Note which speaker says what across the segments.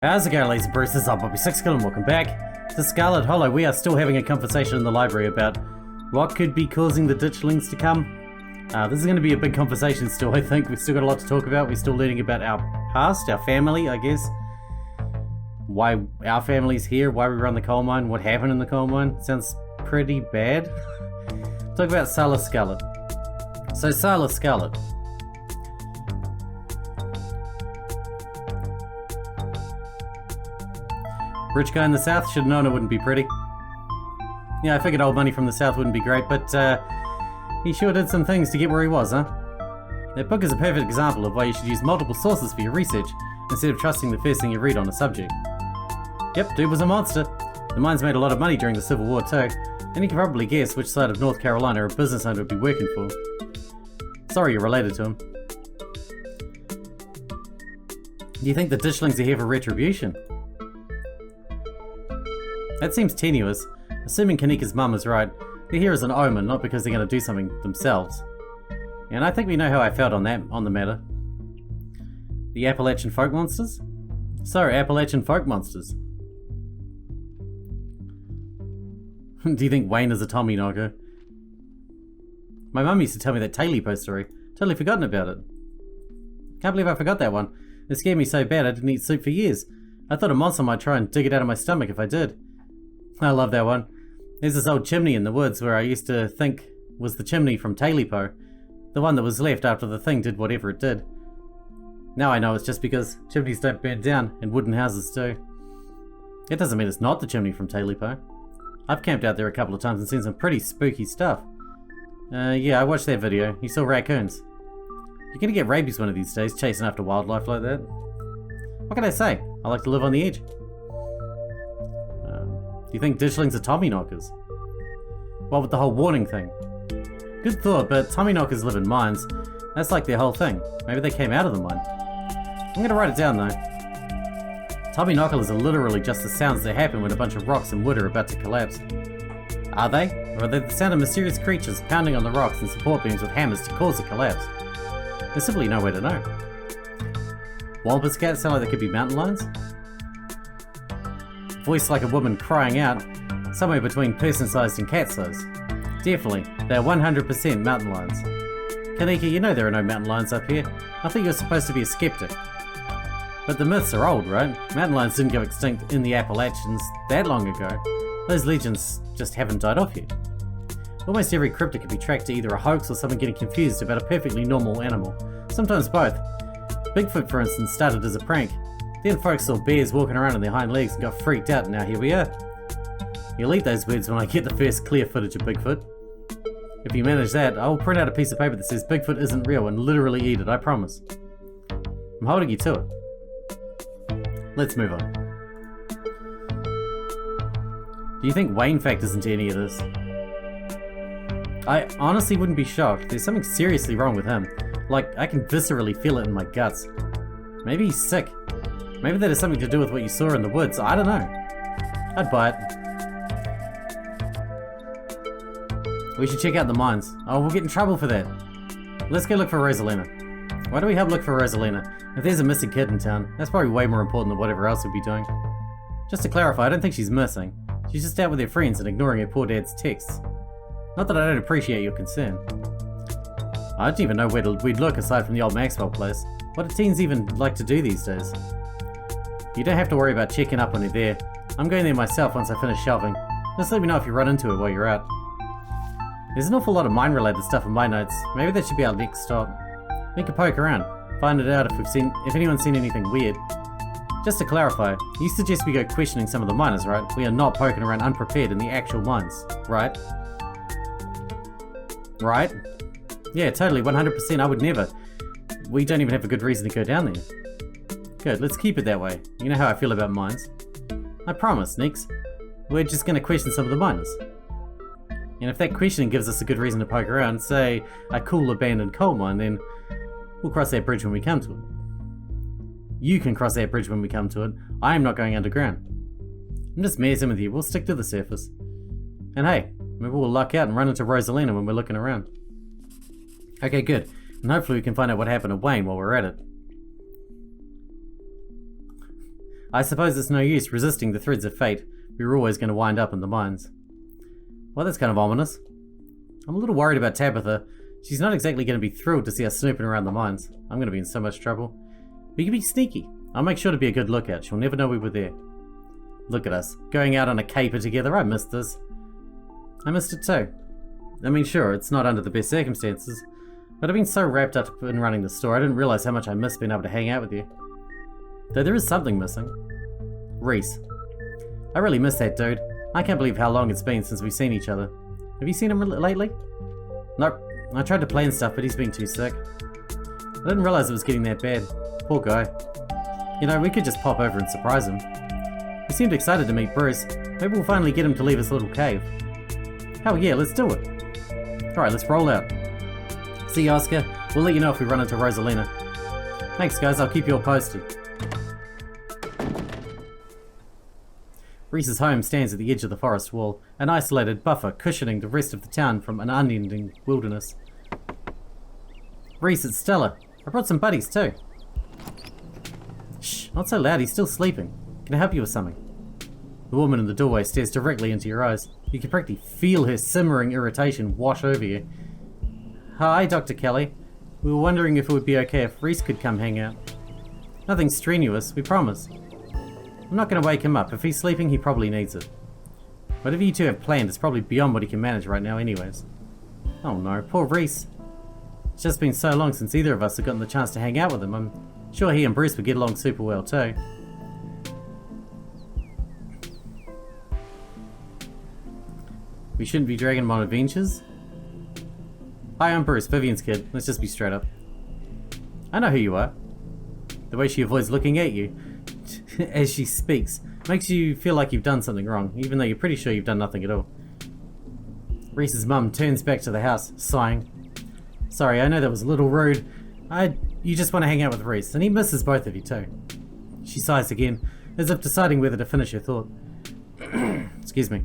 Speaker 1: How's it going, ladies and Bruce? This is Bobby Sixkilla and welcome back to Scarlet Hollow. We are still having a conversation in the library about what could be causing the ditchlings to come. This is going to be a big conversation still, I think. We've still got a lot to talk about. We're still learning about our past, our family, I guess. Why our family's here, why we run the coal mine, what happened in the coal mine. Sounds pretty bad. Talk about Scarlet. So Scarlet. Rich guy in the south, should have known it wouldn't be pretty. Yeah, I figured old money from the south wouldn't be great, but he sure did some things to get where he was, huh? That book is a perfect example of why you should use multiple sources for your research instead of trusting the first thing you read on a subject. Yep, dude was a monster. The mines made a lot of money during the Civil War too, and you can probably guess which side of North Carolina a business owner would be working for. Sorry you're related to him. Do you think the ditchlings are here for retribution? That seems tenuous. Assuming Kanika's mum is right, they're here as an omen, not because they're going to do something themselves. And I think we know how I felt on the matter. The Appalachian folk monsters? So, Appalachian folk monsters. Do you think Wayne is a Tommyknocker? My mum used to tell me that Tailipo story. Totally forgotten about it. Can't believe I forgot that one. It scared me so bad I didn't eat soup for years. I thought a monster might try and dig it out of my stomach if I did. I love that one. There's this old chimney in the woods where I used to think was the chimney from Tailipo. The one that was left after the thing did whatever it did. Now I know it's just because chimneys don't burn down and wooden houses do. It doesn't mean it's not the chimney from Tailipo. I've camped out there a couple of times and seen some pretty spooky stuff. Yeah, I watched that video. You saw raccoons. You're gonna get rabies one of these days chasing after wildlife like that. What can I say? I like to live on the edge. Do you think ditchlings are Tommyknockers? What with the whole warning thing? Good thought, but Tommyknockers live in mines. That's like their whole thing. Maybe they came out of the mine. I'm gonna write it down though. Tommyknockers are literally just the sounds that happen when a bunch of rocks and wood are about to collapse. Are they? Or are they the sound of mysterious creatures pounding on the rocks and support beams with hammers to cause a collapse? There's simply no way to know. Walrus cats sound like they could be mountain lions? Voice like a woman crying out, somewhere between person-sized and cat-sized. Definitely, they're 100% mountain lions. Kanika, you know there are no mountain lions up here. I think you're supposed to be a skeptic. But the myths are old, right? Mountain lions didn't go extinct in the Appalachians that long ago. Those legends just haven't died off yet. Almost every cryptid can be tracked to either a hoax or someone getting confused about a perfectly normal animal. Sometimes both. Bigfoot, for instance, started as a prank. Then folks saw bears walking around on their hind legs and got freaked out, and now here we are. You'll eat those birds when I get the first clear footage of Bigfoot. If you manage that, I'll print out a piece of paper that says Bigfoot isn't real and literally eat it, I promise. I'm holding you to it. Let's move on. Do you think Wayne factors into any of this? I honestly wouldn't be shocked. There's something seriously wrong with him. Like, I can viscerally feel it in my guts. Maybe he's sick. Maybe that has something to do with what you saw in the woods. I don't know. I'd buy it. We should check out the mines. Oh, we'll get in trouble for that. Let's go look for Rosalina. Why do we help look for Rosalina? If there's a missing kid in town, that's probably way more important than whatever else we'd be doing. Just to clarify, I don't think she's missing. She's just out with her friends and ignoring her poor dad's texts. Not that I don't appreciate your concern. I don't even know where we'd look aside from the old Maxwell place. What do teens even like to do these days? You don't have to worry about checking up on her there. I'm going there myself once I finish shelving. Just let me know if you run into it while you're out. There's an awful lot of mine-related stuff in my notes. Maybe that should be our next stop. We can poke around, find it out if anyone's seen anything weird. Just to clarify, you suggest we go questioning some of the miners, right? We are not poking around unprepared in the actual mines, right? Right? Yeah, totally, 100%, I would never. We don't even have a good reason to go down there. Good, let's keep it that way. You know how I feel about mines. I promise, Nix. We're just gonna question some of the miners. And if that questioning gives us a good reason to poke around, say, a cool abandoned coal mine, then we'll cross that bridge when we come to it. You can cross that bridge when we come to it. I am not going underground. I'm just messing with you, we'll stick to the surface. And hey, maybe we'll luck out and run into Rosalina when we're looking around. Okay, good. And hopefully we can find out what happened to Wayne while we're at it. I suppose it's no use resisting the threads of fate. We were always going to wind up in the mines. Well, that's kind of ominous. I'm a little worried about Tabitha. She's not exactly going to be thrilled to see us snooping around the mines. I'm going to be in so much trouble. We can be sneaky. I'll make sure to be a good lookout. She'll never know we were there. Look at us, going out on a caper together. I missed this. I missed it too. I mean, sure, it's not under the best circumstances, but I've been so wrapped up in running the store, I didn't realize how much I missed being able to hang out with you. Though there is something missing. Reese. I really miss that dude. I can't believe how long it's been since we've seen each other. Have you seen him lately? Nope. I tried to plan stuff, but he's been too sick. I didn't realize it was getting that bad. Poor guy. You know, we could just pop over and surprise him. He seemed excited to meet Bruce. Maybe we'll finally get him to leave his little cave. Hell yeah, let's do it. Alright, let's roll out. See you, Oscar. We'll let you know if we run into Rosalina. Thanks, guys. I'll keep you all posted. Reese's home stands at the edge of the forest wall, an isolated buffer cushioning the rest of the town from an unending wilderness. Reese, it's Stella. I brought some buddies too. Shh, not so loud, he's still sleeping. Can I help you with something? The woman in the doorway stares directly into your eyes. You can practically feel her simmering irritation wash over you. Hi, Dr. Kelly. We were wondering if it would be okay if Reese could come hang out. Nothing strenuous, we promise. I'm not going to wake him up. If he's sleeping, he probably needs it. Whatever you two have planned is probably beyond what he can manage right now anyways. Oh no, poor Reese. It's just been so long since either of us have gotten the chance to hang out with him. I'm sure he and Bruce would get along super well too. We shouldn't be dragging him on adventures? Hi, I'm Bruce, Vivian's kid. Let's just be straight up. I know who you are. The way she avoids looking at you as she speaks makes you feel like you've done something wrong, even though you're pretty sure you've done nothing at all. Reese's mum turns back to the house, sighing. Sorry, I know that was a little rude. You just want to hang out with Reese, and he misses both of you too. She sighs again, as if deciding whether to finish her thought. Excuse me.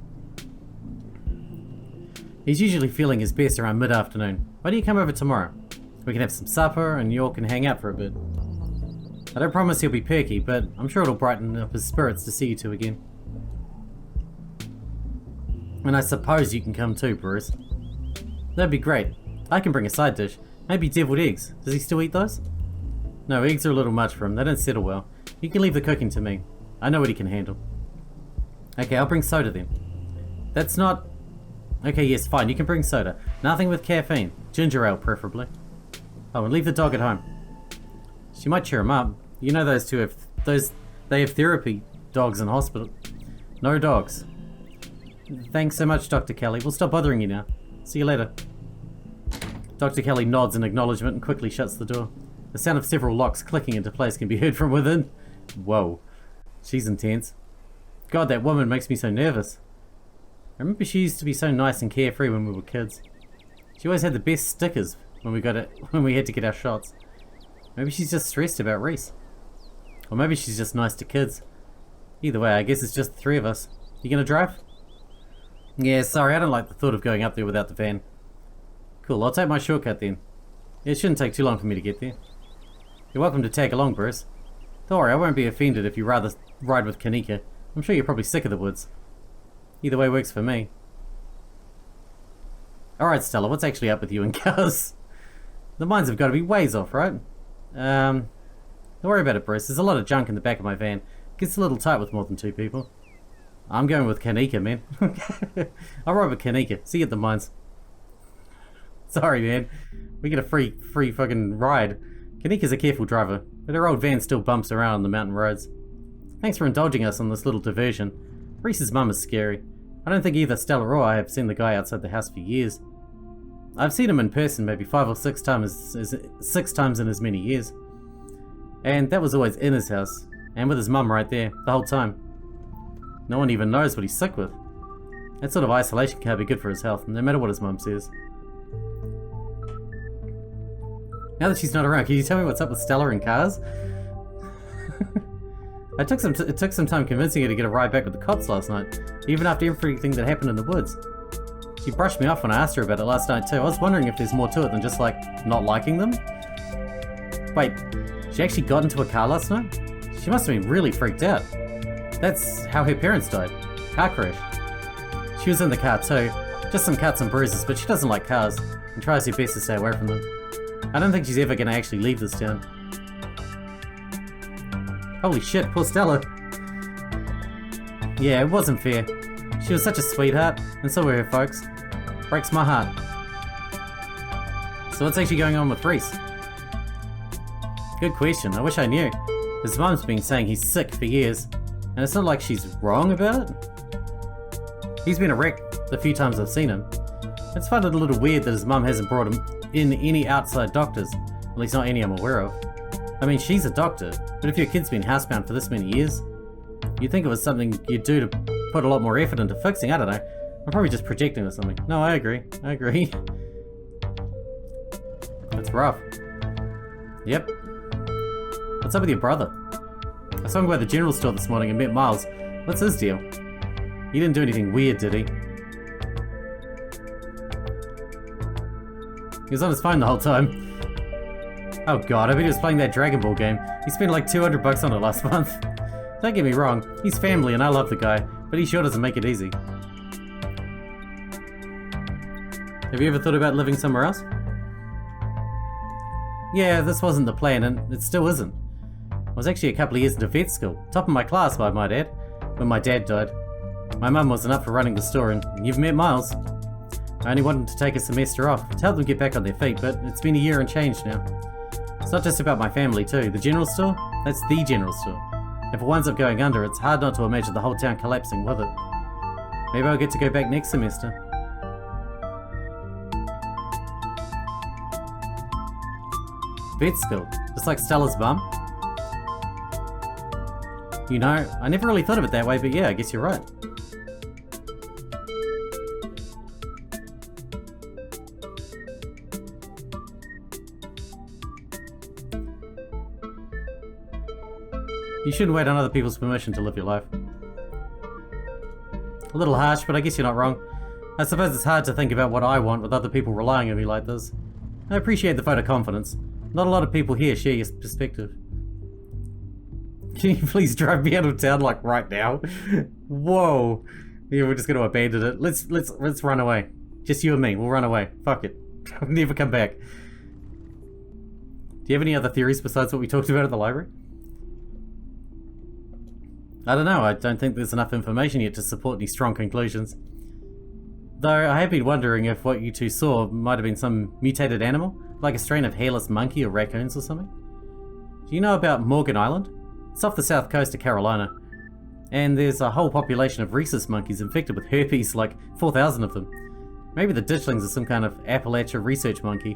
Speaker 1: He's usually feeling his best around mid-afternoon. Why don't you come over tomorrow? We can have some supper, and you all can hang out for a bit. I don't promise he'll be perky, but I'm sure it'll brighten up his spirits to see you two again. And I suppose you can come too, Bruce. That'd be great. I can bring a side dish. Maybe deviled eggs. Does he still eat those? No, eggs are a little much for him. They don't settle well. You can leave the cooking to me. I know what he can handle. Okay, I'll bring soda then. That's not... Okay, yes, fine. You can bring soda. Nothing with caffeine. Ginger ale, preferably. Oh, and leave the dog at home. She might cheer him up. You know those two have... They have therapy dogs in hospital. No dogs. Thanks so much, Dr. Kelly. We'll stop bothering you now. See you later. Dr. Kelly nods in acknowledgement and quickly shuts the door. The sound of several locks clicking into place can be heard from within. Whoa. She's intense. God, that woman makes me so nervous. I remember she used to be so nice and carefree when we were kids. She always had the best stickers when we had to get our shots. Maybe she's just stressed about Reese. Or maybe she's just nice to kids. Either way, I guess it's just the three of us. You gonna drive? Yeah, sorry, I don't like the thought of going up there without the van. Cool, I'll take my shortcut then. It shouldn't take too long for me to get there. You're welcome to tag along, Bruce. Don't worry, I won't be offended if you rather ride with Kanika. I'm sure you're probably sick of the woods. Either way works for me. Alright, Stella, what's actually up with you and Gus? The mines have got to be ways off, right? Don't worry about it, Bruce. There's a lot of junk in the back of my van. It gets a little tight with more than two people. I'm going with Kanika, man. I'll ride with Kanika. See you at the mines. Sorry, man. We get a free fucking ride. Kanika's a careful driver, but her old van still bumps around on the mountain roads. Thanks for indulging us on this little diversion. Reese's mum is scary. I don't think either Stella or I have seen the guy outside the house for years. I've seen him in person maybe 5 or 6 times, 6 times in as many years. And that was always in his house, and with his mum right there, the whole time. No one even knows what he's sick with. That sort of isolation can't be good for his health, no matter what his mum says. Now that she's not around, can you tell me what's up with Stella and cars? It took some time convincing her to get a ride back with the cops last night, even after everything that happened in the woods. She brushed me off when I asked her about it last night too. I was wondering if there's more to it than just like, not liking them? Wait, she actually got into a car last night? She must have been really freaked out. That's how her parents died. Car crash. She was in the car too. Just some cuts and bruises, but she doesn't like cars and tries her best to stay away from them. I don't think she's ever going to actually leave this town. Holy shit, poor Stella. Yeah, it wasn't fair. She was such a sweetheart, and so were her folks. Breaks my heart. So what's actually going on with Reese? Good question, I wish I knew. His mum's been saying he's sick for years, and it's not like she's wrong about it. He's been a wreck the few times I've seen him. It's found it a little weird that his mum hasn't brought him in any outside doctors, at least not any I'm aware of. I mean, she's a doctor, but if your kid's been housebound for this many years, you'd think it was something you'd do to put a lot more effort into fixing. I don't know. I'm probably just projecting or something. No, I agree. That's rough. Yep. What's up with your brother? I saw him by the general store this morning and met Miles. What's his deal? He didn't do anything weird, did he? He was on his phone the whole time. Oh god, I bet he was playing that Dragon Ball game. He spent like $200 on it last month. Don't get me wrong, he's family and I love the guy, but he sure doesn't make it easy. Have you ever thought about living somewhere else? Yeah, this wasn't the plan, and it still isn't. I was actually a couple of years into vet school, top of my class by my dad, when my dad died. My mum wasn't up for running the store, and you've met Miles. I only wanted to take a semester off to help them get back on their feet, but it's been a year and change now. It's not just about my family too. The general store? That's the general store. If it winds up going under, it's hard not to imagine the whole town collapsing with it. Maybe I'll get to go back next semester. Vet school, just like Stella's mum. You know, I never really thought of it that way, but yeah, I guess you're right. You shouldn't wait on other people's permission to live your life. A little harsh, but I guess you're not wrong. I suppose it's hard to think about what I want with other people relying on me like this. I appreciate the vote of confidence. Not a lot of people here share your perspective. Can you please drive me out of town like right now? Whoa. Yeah, we're just gonna abandon it. Let's run away. Just you and me, we'll run away. Fuck it. I'll never come back. Do you have any other theories besides what we talked about at the library? I don't know, I don't think there's enough information yet to support any strong conclusions. Though I have been wondering if what you two saw might have been some mutated animal, like a strain of hairless monkey or raccoons or something. Do you know about Morgan Island? It's off the south coast of Carolina, and there's a whole population of rhesus monkeys infected with herpes, like 4,000 of them. Maybe the ditchlings are some kind of Appalachia research monkey.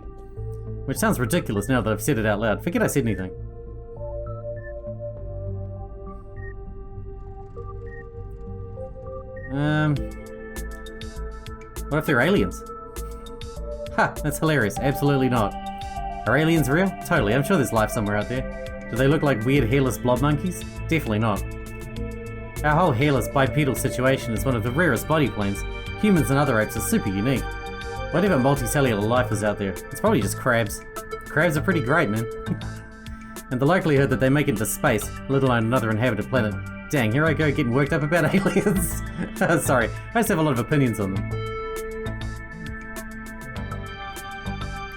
Speaker 1: Which sounds ridiculous now that I've said it out loud. Forget I said anything. What if they're aliens? Ha, that's hilarious. Absolutely not. Are aliens real? Totally, I'm sure there's life somewhere out there. Do they look like weird hairless blob monkeys? Definitely not. Our whole hairless bipedal situation is one of the rarest body planes. Humans and other apes are super unique. Whatever multicellular life is out there, it's probably just crabs. Crabs are pretty great, man. And the likelihood that they make it into space, let alone another inhabited planet. Dang, here I go getting worked up about aliens. Sorry, I just have a lot of opinions on them.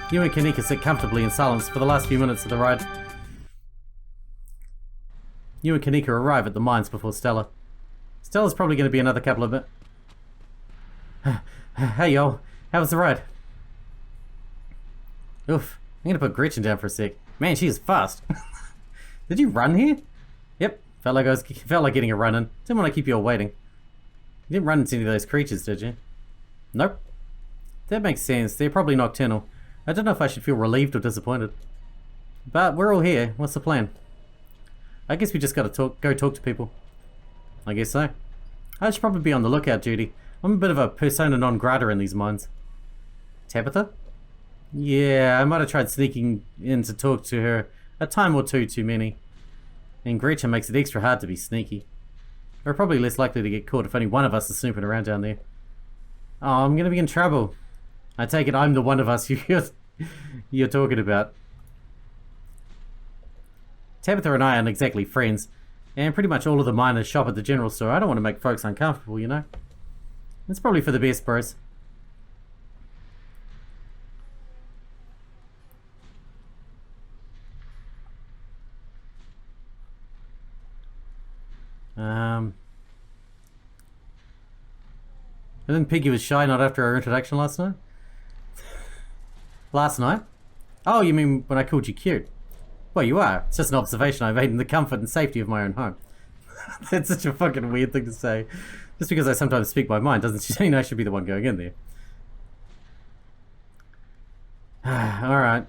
Speaker 1: You and Kanika sit comfortably in silence for the last few minutes of the ride. You and Kanika arrive at the mines before Stella. Stella's probably going to be another couple of minutes. Hey y'all, how was the ride? Oof, I'm going to put Gretchen down for a sec. Man, she is fast. Did you run here? Yep, felt like getting a run in. Didn't want to keep you all waiting. You didn't run into any of those creatures, did you? Nope. That makes sense, they're probably nocturnal. I don't know if I should feel relieved or disappointed. But we're all here. What's the plan? I guess we just gotta go talk to people. I guess so. I should probably be on the lookout duty. I'm a bit of a persona non grata in these mines. Tabitha? Yeah, I might have tried sneaking in to talk to her a time or two too many. And Gretchen makes it extra hard to be sneaky. We're probably less likely to get caught if only one of us is snooping around down there. Oh, I'm gonna be in trouble. I take it I'm the one of us you're talking about. Tabitha and I aren't exactly friends, And pretty much all of the miners shop at the general store. I don't want to make folks uncomfortable, you know. It's probably for the best, bros. I think Piggy was shy not after our introduction last night. Last night? Oh, you mean when I called you cute? Well, you are. It's just an observation I made in the comfort and safety of my own home. That's such a fucking weird thing to say. Just because I sometimes speak my mind doesn't mean I should be the one going in there. Alright.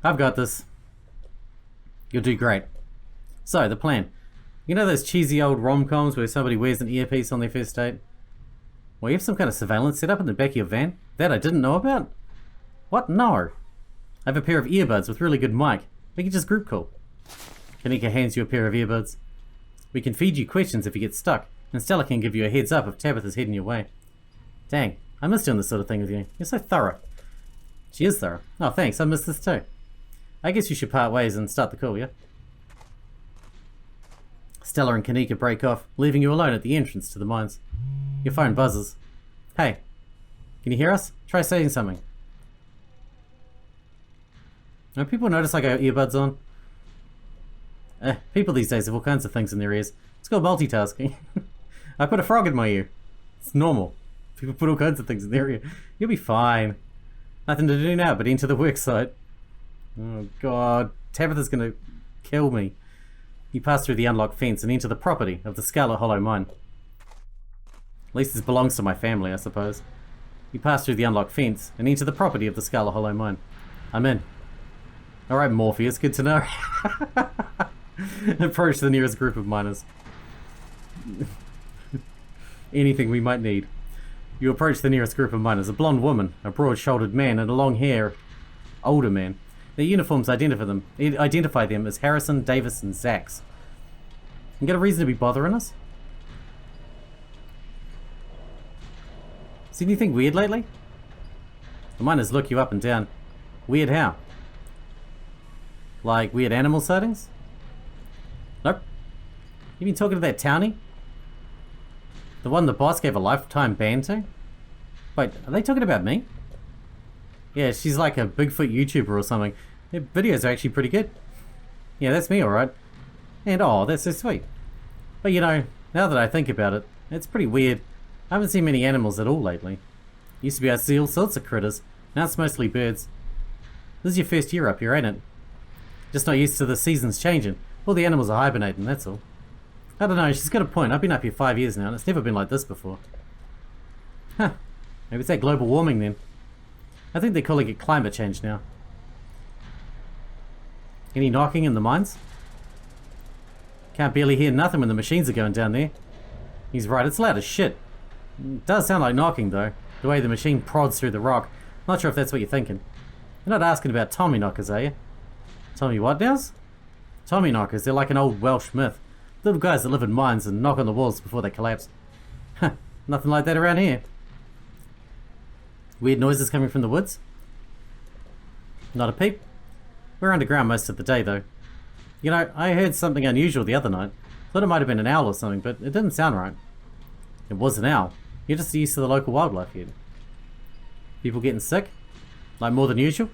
Speaker 1: I've got this. You'll do great. So, the plan. You know those cheesy old rom-coms where somebody wears an earpiece on their first date? Well, you have some kind of surveillance set up in the back of your van? That I didn't know about? What? No. I have a pair of earbuds with really good mic. We can just group call. Kanika hands you a pair of earbuds. We can feed you questions if you get stuck, and Stella can give you a heads up if Tabitha's heading your way. Dang, I miss doing this sort of thing with you. You're so thorough. She is thorough. Oh, thanks, I missed this too. I guess you should part ways and start the call, yeah? Stella and Kanika break off, leaving you alone at the entrance to the mines. Your phone buzzes. Hey, can you hear us? Try saying something. Now, people notice I got earbuds on. People these days have all kinds of things in their ears. It's called multitasking. I put a frog in my ear. It's normal. People put all kinds of things in their ear. You'll be fine. Nothing to do now but enter the worksite. Oh god, Tabitha's gonna kill me. You pass through the unlocked fence and enter the property of the Scarlet Hollow mine. At least this belongs to my family, I suppose. You pass through the unlocked fence and enter the property of the Scarlet Hollow mine. I'm in. Alright, Morpheus, good to know. Approach the nearest group of miners. Anything we might need. You approach the nearest group of miners. A blonde woman, a broad-shouldered man, and a long-haired older man. Their uniforms identify them as Harrison, Davis, and Zax. You got a reason to be bothering us? See anything weird lately? The miners look you up and down. Weird how? Like weird animal sightings? Nope. You been talking to that townie? The one the boss gave a lifetime ban to? Wait, are they talking about me? Yeah, she's like a Bigfoot YouTuber or something. Her videos are actually pretty good. Yeah, that's me alright. And oh, that's so sweet. But you know, now that I think about it, it's pretty weird. I haven't seen many animals at all lately. Used to be able to see all sorts of critters. Now it's mostly birds. This is your first year up here, ain't it? Just not used to the seasons changing. All the animals are hibernating, that's all. I don't know, she's got a point. I've been up here 5 years now and it's never been like this before. Huh. Maybe it's that global warming then. I think they're calling it climate change now. Any knocking in the mines? Can't barely hear nothing when the machines are going down there. He's right, it's loud as shit. It does sound like knocking though, the way the machine prods through the rock. Not sure if that's what you're thinking. You're not asking about Tommy knockers, are you? Tommy what nows? Tommy knockers, they're like an old Welsh myth. Little guys that live in mines and knock on the walls before they collapse. Huh, nothing like that around here. Weird noises coming from the woods? Not a peep. We're underground most of the day though. You know, I heard something unusual the other night. Thought it might have been an owl or something, but it didn't sound right. It was an owl. You're just used to the local wildlife here. People getting sick? Like more than usual?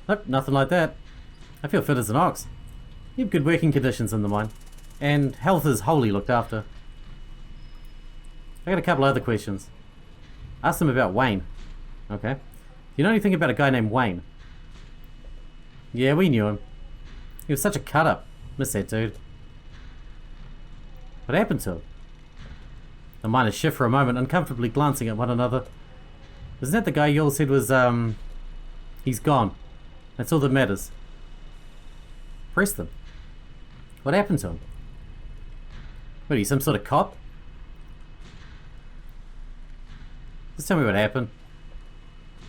Speaker 1: Nope, nothing like that. I feel fit as an ox. You have good working conditions in the mine. And health is wholly looked after. I got a couple other questions. Ask them about Wayne. Okay. Do you know anything about a guy named Wayne? Yeah, we knew him. He was such a cut-up. Miss that dude. What happened to him? The miners shift for a moment, uncomfortably glancing at one another. Isn't that the guy you all said was, he's gone. That's all that matters. Press them. What happened to him? What, are you some sort of cop? Just tell me what happened.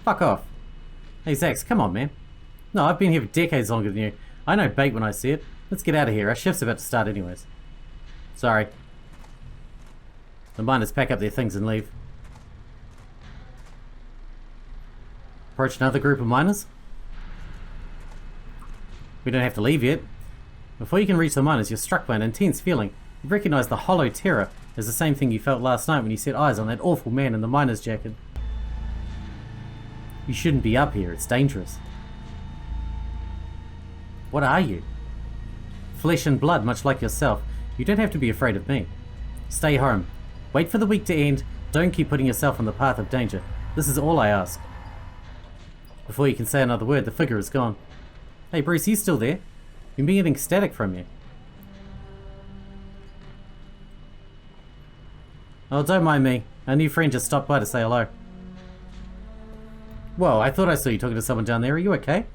Speaker 1: Fuck off. Hey, Zax, come on, man. No, I've been here for decades longer than you. I know bait when I see it. Let's get out of here. Our shift's about to start anyways. Sorry. The miners pack up their things and leave. Approach another group of miners. We don't have to leave yet. Before you can reach the miners, you're struck by an intense feeling. You recognize the hollow terror as the same thing you felt last night when you set eyes on that awful man in the miner's jacket. You shouldn't be up here, it's dangerous. What are you? Flesh and blood, much like yourself. You don't have to be afraid of me. Stay home. Wait for the week to end. Don't keep putting yourself on the path of danger. This is all I ask. Before you can say another word, the figure is gone. Hey Bruce, you still there? We've been getting static from you. Oh, don't mind me. Our new friend just stopped by to say hello. Whoa, I thought I saw you talking to someone down there. Are you okay?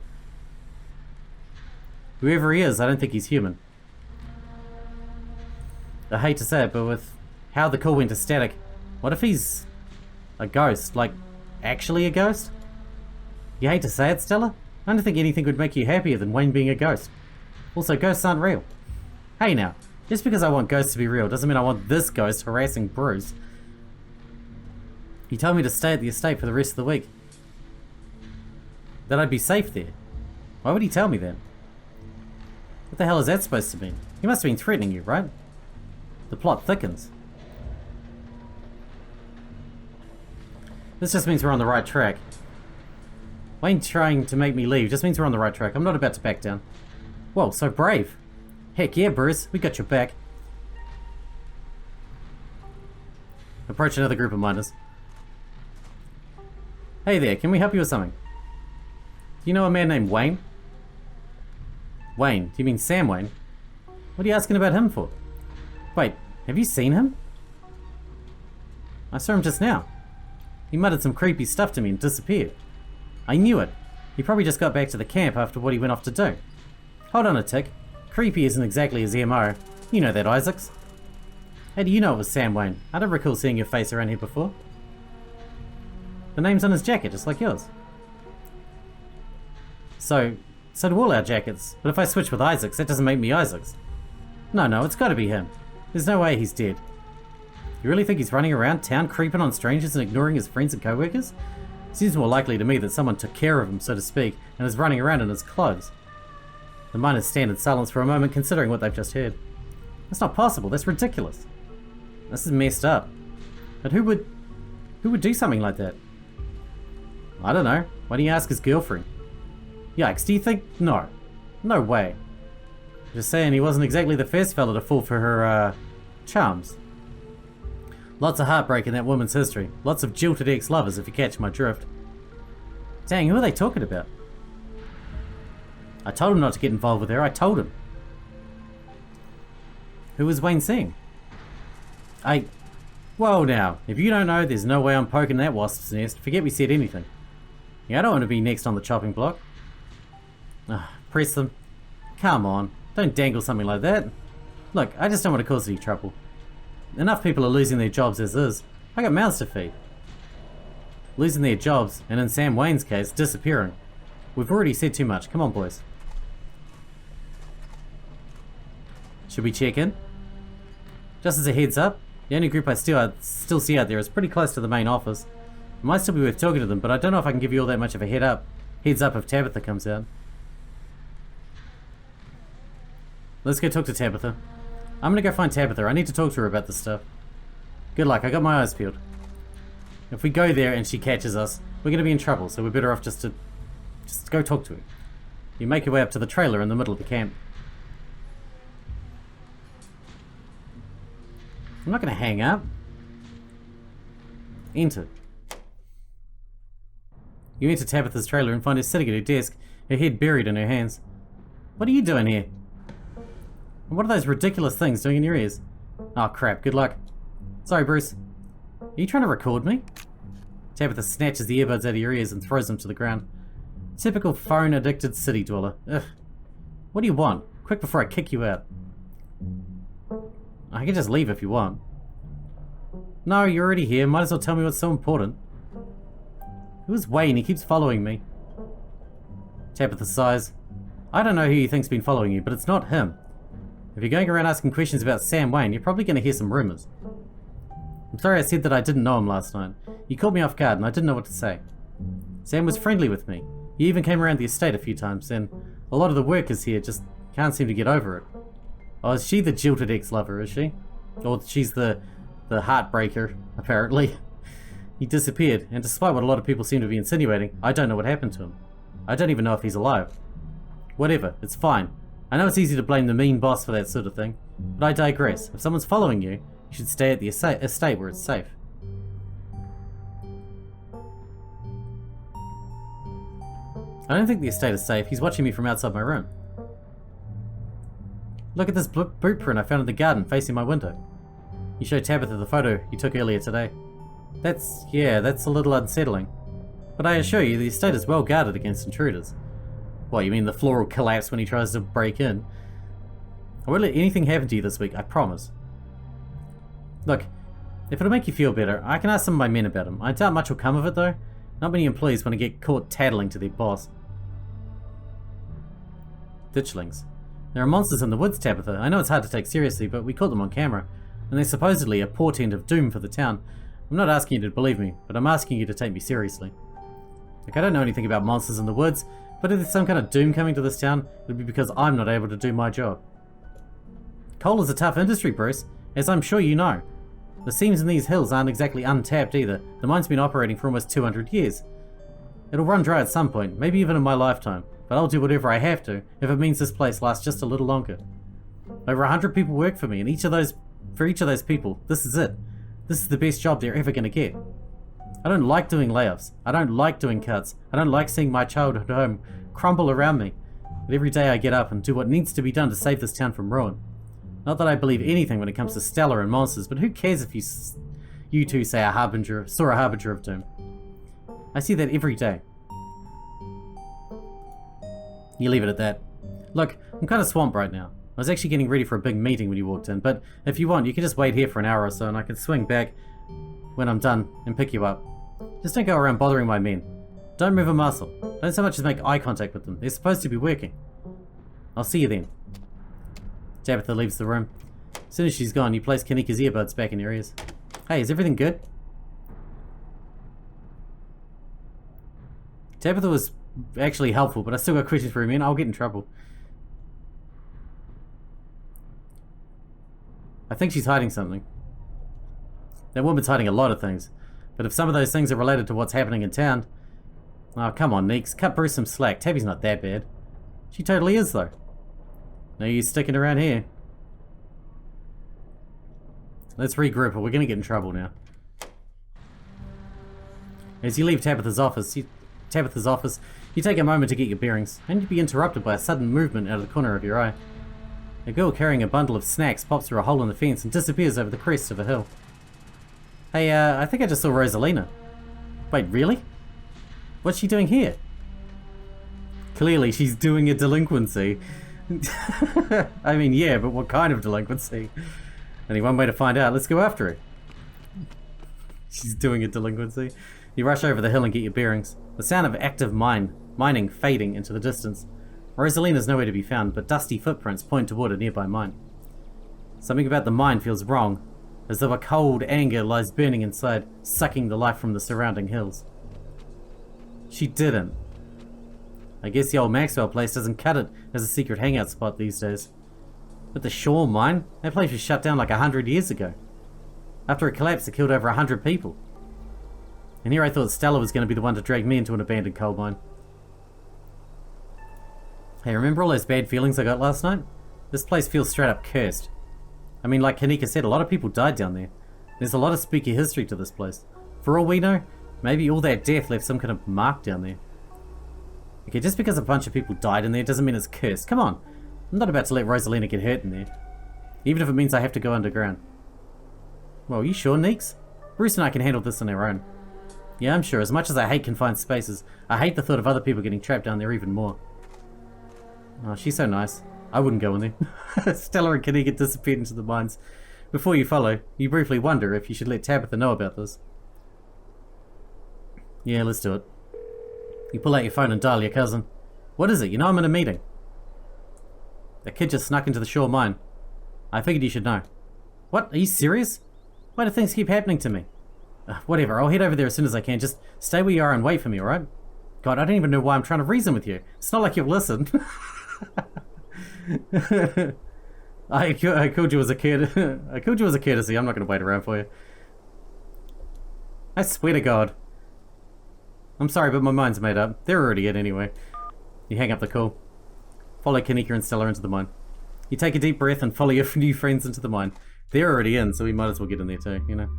Speaker 1: Whoever he is, I don't think he's human. I hate to say it, but with how the call went to static, what if he's a ghost? Like, actually a ghost? You hate to say it, Stella? I don't think anything would make you happier than Wayne being a ghost. Also, ghosts aren't real. Hey now, just because I want ghosts to be real doesn't mean I want this ghost harassing Bruce. He told me to stay at the estate for the rest of the week. That I'd be safe there. Why would he tell me that? What the hell is that supposed to mean? He must have been threatening you, right? The plot thickens. This just means we're on the right track. Wayne trying to make me leave just means we're on the right track. I'm not about to back down. Whoa, so brave. Heck yeah, Bruce, we got your back. Approach another group of miners. Hey there, can we help you with something? Do you know a man named Wayne? Wayne? Do you mean Sam Wayne? What are you asking about him for? Wait, have you seen him? I saw him just now. He muttered some creepy stuff to me and disappeared. I knew it. He probably just got back to the camp after what he went off to do. Hold on a tick. Creepy isn't exactly his MO. You know that, Isaacs. How do you know it was Sam Wayne? I don't recall seeing your face around here before. The name's on his jacket, just like yours. So do all our jackets. But if I switch with Isaacs, that doesn't make me Isaacs. No, it's gotta be him. There's no way he's dead. You really think he's running around town creeping on strangers and ignoring his friends and co-workers? Seems more likely to me that someone took care of him, so to speak, and is running around in his clothes. The miners stand in silence for a moment, considering what they've just heard. That's not possible, that's ridiculous. This is messed up. But who would do something like that? I don't know. Why don't you ask his girlfriend? Yikes, do you think? No. No way. Just saying he wasn't exactly the first fella to fall for her, charms. Lots of heartbreak in that woman's history. Lots of jilted ex-lovers, if you catch my drift. Dang, who are they talking about? I told him not to get involved with her, I told him. Who was Wayne seeing? Whoa now, if you don't know, there's no way I'm poking that wasp's nest. Forget we said anything. Yeah, I don't want to be next on the chopping block. Press them. Come on, don't dangle something like that. Look, I just don't want to cause any trouble. Enough people are losing their jobs as is. I got mouths to feed. Losing their jobs, and in Sam Wayne's case, disappearing. We've already said too much. Come on, boys. Should we check in? Just as a heads up, the only group I still see out there is pretty close to the main office. It might still be worth talking to them, but I don't know if I can give you all that much of a heads up if Tabitha comes out. Let's go talk to Tabitha. I'm gonna go find Tabitha. I need to talk to her about this stuff. Good luck, I got my eyes peeled. If we go there and she catches us, we're gonna be in trouble, so we're better off just go talk to her. You make your way up to the trailer in the middle of the camp. I'm not gonna hang up. Enter. You enter Tabitha's trailer and find her sitting at her desk, her head buried in her hands. What are you doing here? And what are those ridiculous things doing in your ears? Oh crap, good luck. Sorry, Bruce. Are you trying to record me? Tabitha snatches the earbuds out of your ears and throws them to the ground. Typical phone-addicted city dweller. Ugh. What do you want? Quick before I kick you out. I can just leave if you want. No, you're already here. Might as well tell me what's so important. Who is Wayne? He keeps following me. Tabitha sighs. I don't know who you think's been following you, but it's not him. If you're going around asking questions about Sam Wayne, you're probably going to hear some rumors. I'm sorry I said that I didn't know him last night. He caught me off guard and I didn't know what to say. Sam was friendly with me. He even came around the estate a few times, and a lot of the workers here just Can't seem to get over it. Oh, is she the jilted ex-lover, is she? Or she's the heartbreaker, apparently. He disappeared, and despite what a lot of people seem to be insinuating, I don't know what happened to him. I don't even know if he's alive. Whatever, it's fine. I know it's easy to blame the mean boss for that sort of thing, but I digress. If someone's following you, you should stay at the estate where it's safe. I don't think the estate is safe. He's watching me from outside my room. Look at this boot print I found in the garden facing my window. You showed Tabitha the photo you took earlier today. That's a little unsettling. But I assure you, the estate is well guarded against intruders. What, you mean the floor will collapse when he tries to break in? I won't let anything happen to you this week, I promise. Look, if it'll make you feel better, I can ask some of my men about him. I doubt much will come of it though. Not many employees want to get caught tattling to their boss. Ditchlings. There are monsters in the woods, Tabitha. I know it's hard to take seriously, but we caught them on camera, and they're supposedly a portent of doom for the town. I'm not asking you to believe me, but I'm asking you to take me seriously. Like, I don't know anything about monsters in the woods, but if there's some kind of doom coming to this town, it'll be because I'm not able to do my job. Coal is a tough industry, Bruce, as I'm sure you know. The seams in these hills aren't exactly untapped either. The mine's been operating for almost 200 years. It'll run dry at some point, maybe even in my lifetime, but I'll do whatever I have to if it means this place lasts just a little longer. Over 100 people work for me, and for each of those people, this is it. This is the best job they're ever going to get. I don't like doing layoffs. I don't like doing cuts. I don't like seeing my childhood home crumble around me. But every day I get up and do what needs to be done to save this town from ruin. Not that I believe anything when it comes to Stella and monsters, but who cares if you two say saw a harbinger of doom. I see that every day. You leave it at that. Look, I'm kind of swamped right now. I was actually getting ready for a big meeting when you walked in, but if you want, you can just wait here for an hour or so and I can swing back when I'm done and pick you up. Just don't go around bothering my men. Don't move a muscle. Don't so much as make eye contact with them. They're supposed to be working. I'll see you then. Tabitha leaves the room. As soon as she's gone, you place Kanika's earbuds back in your ears. Hey, is everything good? Tabitha was actually helpful, but I still got questions for him and I'll get in trouble. I think she's hiding something. That woman's hiding a lot of things, but if some of those things are related to what's happening in town... Oh, come on, Neeks. Cut Bruce some slack. Tabby's not that bad. She totally is, though. No use sticking around here. Let's regroup or we're gonna get in trouble now. As you leave Tabitha's office, you take a moment to get your bearings, and you be interrupted by a sudden movement out of the corner of your eye. A girl carrying a bundle of snacks pops through a hole in the fence and disappears over the crest of a hill. Hey, I think I just saw Rosalina. Wait, really? What's she doing here? Clearly, she's doing a delinquency. I mean, yeah, but what kind of delinquency? Only one way to find out. Let's go after her. She's doing a delinquency. You rush over the hill and get your bearings. The sound of active mining fading into the distance. Rosalina's nowhere to be found, but dusty footprints point toward a nearby mine. Something about the mine feels wrong, as though a cold anger lies burning inside, sucking the life from the surrounding hills. She didn't. I guess the old Maxwell place doesn't cut it as a secret hangout spot these days. But the Shaw mine? That place was shut down like 100 years ago. After it collapsed, it killed over 100 people. And here I thought Stella was going to be the one to drag me into an abandoned coal mine. Hey, remember all those bad feelings I got last night? This place feels straight up cursed. I mean, like Kanika said, a lot of people died down there. There's a lot of spooky history to this place. For all we know, maybe all that death left some kind of mark down there. Okay, just because a bunch of people died in there doesn't mean it's cursed. Come on. I'm not about to let Rosalina get hurt in there. Even if it means I have to go underground. Well, are you sure, Neeks? Bruce and I can handle this on our own. Yeah, I'm sure. As much as I hate confined spaces, I hate the thought of other people getting trapped down there even more. Oh, she's so nice. I wouldn't go in there. Stella and Kanika disappeared into the mines. Before you follow, you briefly wonder if you should let Tabitha know about this. Yeah, let's do it. You pull out your phone and dial your cousin. What is it? You know I'm in a meeting. A kid just snuck into the Shaw mine. I figured you should know. What? Are you serious? Why do things keep happening to me? Whatever, I'll head over there as soon as I can. Just stay where you are and wait for me, alright? God, I don't even know why I'm trying to reason with you. It's not like you'll listen. I killed you as a kid. I killed you as a courtesy. I'm not going to wait around for you. I swear to God. I'm sorry, but my mind's made up. They're already in anyway. You hang up the call. Follow Kanika and Stella into the mine. You take a deep breath and follow your new friends into the mine. They're already in, so we might as well get in there too, you know?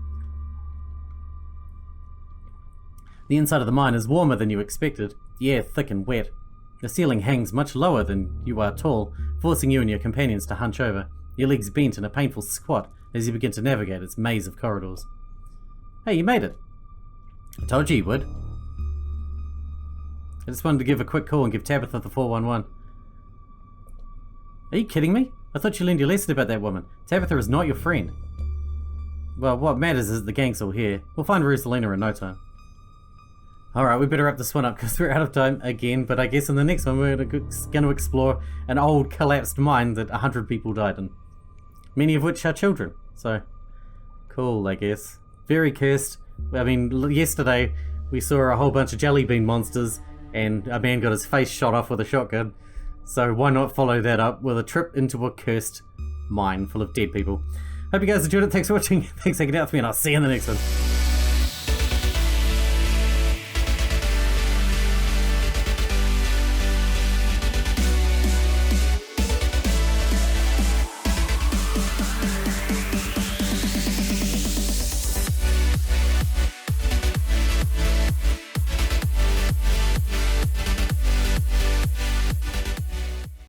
Speaker 1: The inside of the mine is warmer than you expected. The air thick and wet. The ceiling hangs much lower than you are tall, forcing you and your companions to hunch over, your legs bent in a painful squat as you begin to navigate its maze of corridors. Hey, you made it. I told you would. I just wanted to give a quick call and give Tabitha the 411. Are you kidding me? I thought you learned your lesson about that woman. Tabitha is not your friend. Well, what matters is the gang's all here. We'll find Rosalina in no time. Alright, we better wrap this one up because we're out of time again, but I guess in the next one we're going to explore an old collapsed mine that 100 people died in. Many of which are children, so cool, I guess. Very cursed. I mean, yesterday we saw a whole bunch of jelly bean monsters and a man got his face shot off with a shotgun, so why not follow that up with a trip into a cursed mine full of dead people. Hope you guys enjoyed it, thanks for watching, thanks for hanging out with me, and I'll see you in the next one.